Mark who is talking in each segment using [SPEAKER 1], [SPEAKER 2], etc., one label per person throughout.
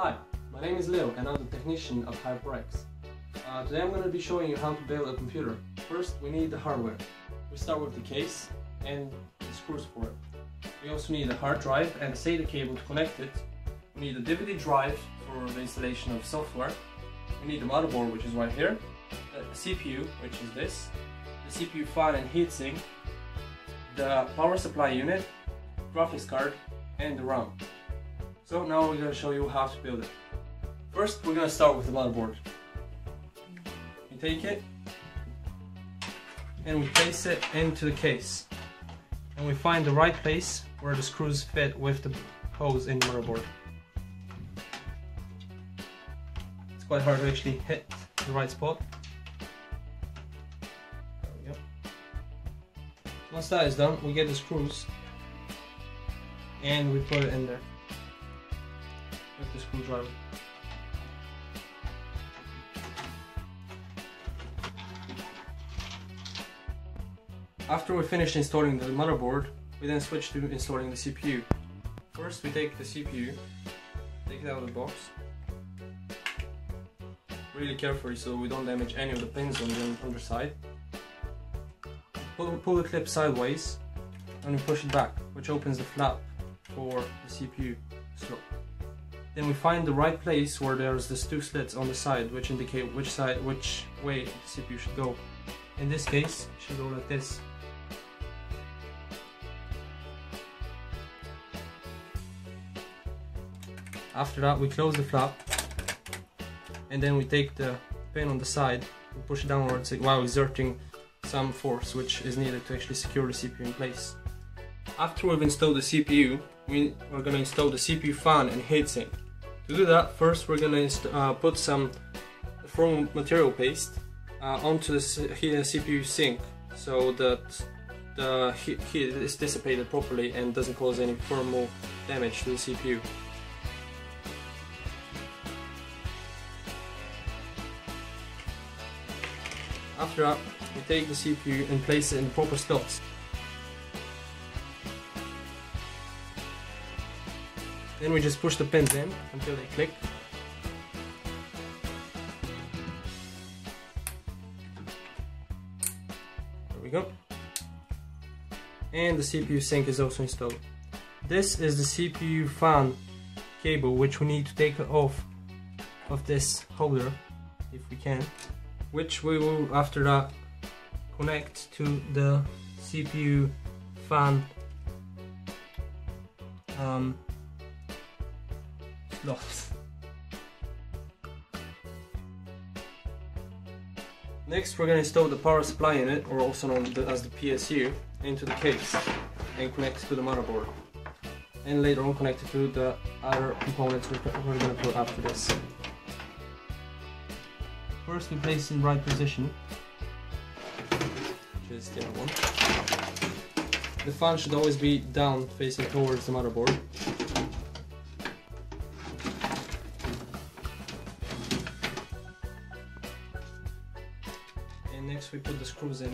[SPEAKER 1] Hi, my name is Leo and I'm the technician of HyperX. Today I'm going to be showing you how to build a computer. First, we need the hardware. We start with the case and the screws for it. We also need a hard drive and a SATA cable to connect it. We need a DVD drive for the installation of software. We need the motherboard, which is right here, the CPU, which is this, the CPU fan and heatsink, the power supply unit, graphics card, and the RAM. So now we're going to show you how to build it. First, we're going to start with the motherboard. We take it and we place it into the case, and we find the right place where the screws fit with the hose in the motherboard. It's quite hard to actually hit the right spot. There we go. Once that is done, we get the screws and we put it in there with the screwdriver. After we finish installing the motherboard, we then switch to installing the CPU. First, we take the CPU, take it out of the box, really carefully so we don't damage any of the pins on the underside. Pull the clip sideways and we push it back, which opens the flap for the CPU slot. Then we find the right place where there's these two slits on the side, which indicate which way the CPU should go. In this case, it should go like this. After that, we close the flap, and then we take the pin on the side and push it downwards while exerting some force, which is needed to actually secure the CPU in place. After we've installed the CPU, we're going to install the CPU fan and heatsink. To do that, first we're going to put some foam material paste onto the CPU sink so that the heat is dissipated properly and doesn't cause any thermal damage to the CPU. After that, we take the CPU and place it in the proper slots. Then we just push the pins in until they click. There we go. And the CPU sink is also installed. This is the CPU fan cable, which we need to take off of this holder if we can, which we will after that connect to the CPU fan slots. Next, we're going to install the power supply unit, or also known as the PSU, into the case and connect it to the motherboard, and later on connect it to the other components we're going to put after this. First, we place it in the right position, which is the other one. The fan should always be down, facing towards the motherboard. And next, we put the screws in.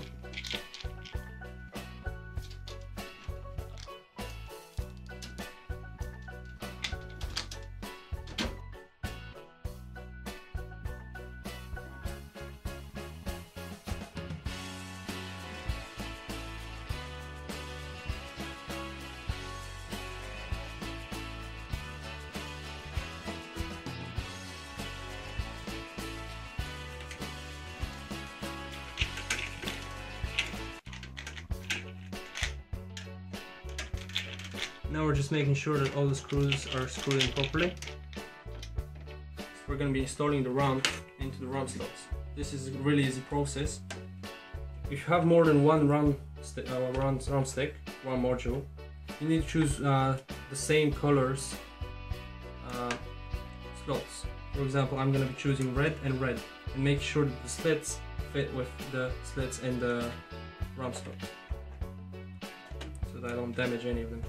[SPEAKER 1] Now we're just making sure that all the screws are screwed in properly. We're going to be installing the RAM into the RAM slots. This is a really easy process. If you have more than one RAM stick, one module, you need to choose the same colors slots. For example, I'm going to be choosing red and red, and make sure that the slits fit with the slits in the RAM slot, so that I don't damage any of them.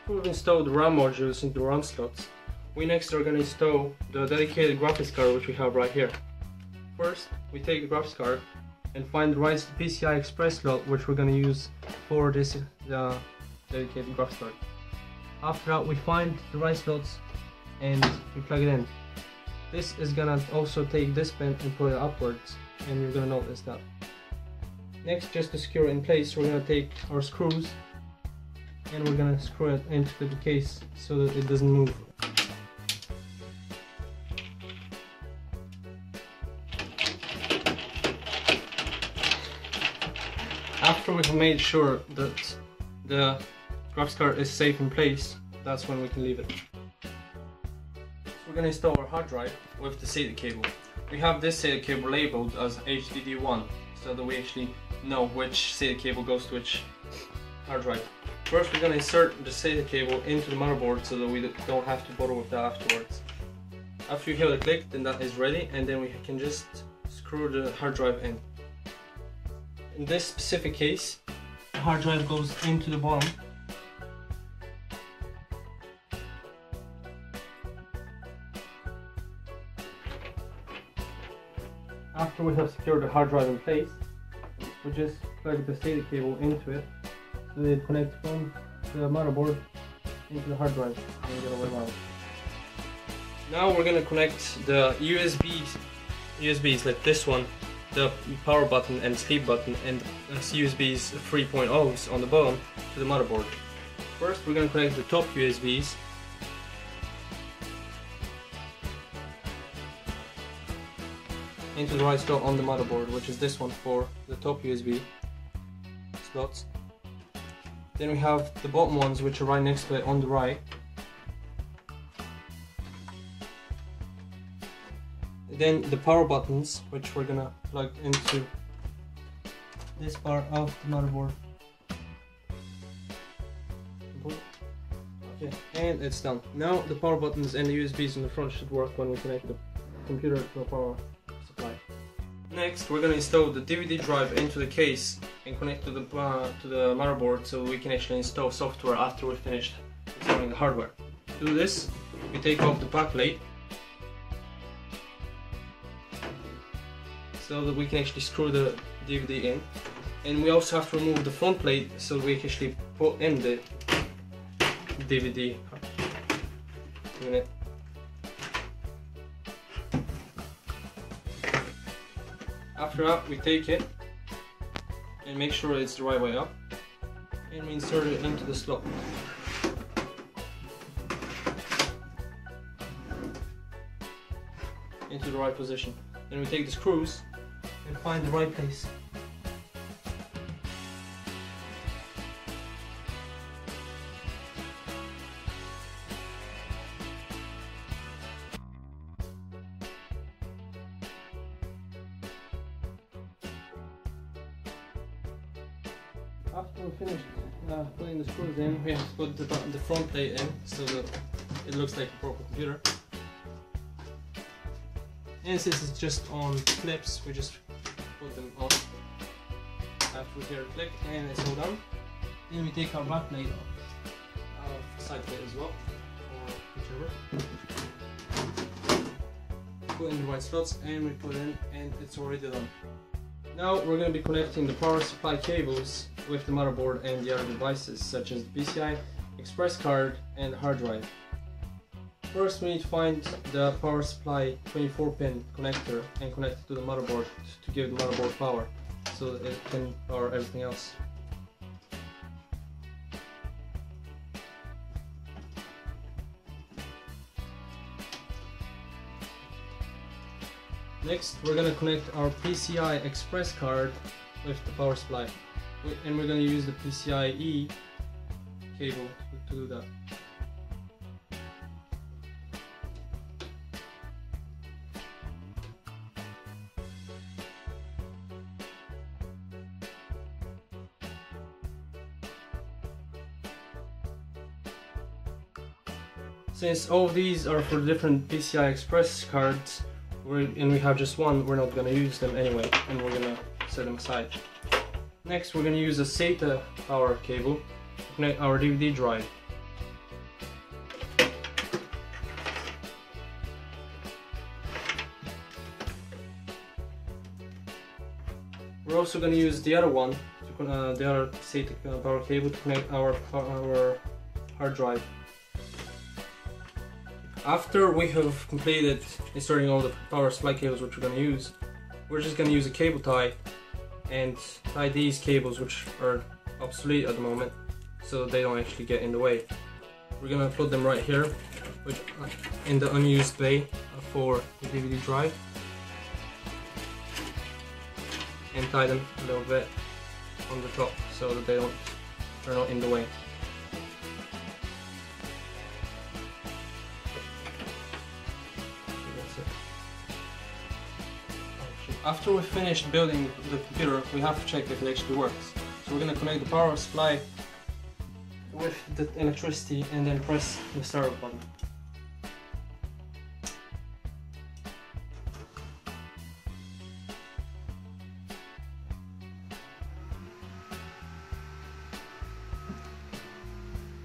[SPEAKER 1] We've installed the RAM modules into the RAM slots. We next are going to install the dedicated graphics card, which we have right here. First, we take the graphics card and find the right PCI Express slot, which we're going to use for this dedicated graphics card. After that, we find the right slots and we plug it in. This is going to also take this pin and pull it upwards, and you're going to notice that. Next, just to secure it in place, we're going to take our screws and we're going to screw it into the case so that it doesn't move. After we've made sure that the graphics card is safe in place, that's when we can leave it. We're going to install our hard drive with the SATA cable. We have this SATA cable labeled as HDD1 so that we actually know which SATA cable goes to which hard drive. First, we're going to insert the SATA cable into the motherboard so that we don't have to bother with that afterwards. After you hear the click, then that is ready, and then we can just screw the hard drive in. In this specific case, the hard drive goes into the bottom. After we have secured the hard drive in place, we just plug the SATA cable into it so that it connects from the motherboard into the hard drive and the other way around. Now we're going to connect the USBs like this one, the power button and sleep button, and USBs 3.0s on the bottom to the motherboard. First, we're going to connect the top USBs into the right slot on the motherboard, which is this one for the top USB slots. Then we have the bottom ones, which are right next to it on the right. Then the power buttons, which we're gonna plug into this part of the motherboard. Okay, and it's done. Now the power buttons and the USBs in the front should work when we connect the computer to a power supply. Next, we're gonna install the DVD drive into the case and connect to the motherboard so we can actually install software after we're finished installing the hardware. To do this, we take off the back plate so that we can actually screw the DVD in, and we also have to remove the front plate so we can actually put in the DVD unit. After that, we take it and make sure it's the right way up, and we insert it into the slot. Into the right position. Then we take the screws and find the right place. After we're finished putting the screws in, we have to put the front plate in so that it looks like a proper computer. And since it's just on clips, we just put them on. After we hear a click and it's all done, then we take our back plate off, side plate as well, or whichever. Put in the right slots and we put in, and it's already done. Now we're going to be connecting the power supply cables with the motherboard and the other devices, such as the PCI Express card and the hard drive. First, we need to find the power supply 24-pin connector and connect it to the motherboard to give the motherboard power so that it can power everything else. Next, we're going to connect our PCI Express card with the power supply, and we're going to use the PCIe cable to do that. Since all of these are for different PCI Express cards, and we have just one, we're not going to use them anyway, and we're going to set them aside. Next, we're going to use a SATA power cable to connect our DVD drive. We're also going to use the other one, the other static power cable to connect our hard drive. After we have completed inserting all the power supply cables which we're going to use, we're just going to use a cable tie and tie these cables, which are obsolete at the moment, so they don't actually get in the way. We're going to put them right here in the unused bay for the DVD drive and tie them a little bit on the top so that they are not in the way. After we finished building the computer, we have to check if it actually works. So we're going to connect the power supply with the electricity and then press the start button.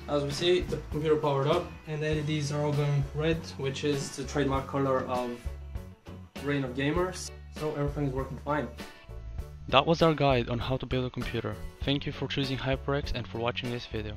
[SPEAKER 1] As we see, the computer powered up and the LEDs are all going red, which is the trademark color of Reign of Gamers. So everything is working fine.
[SPEAKER 2] That was our guide on how to build a computer. Thank you for choosing HyperX and for watching this video.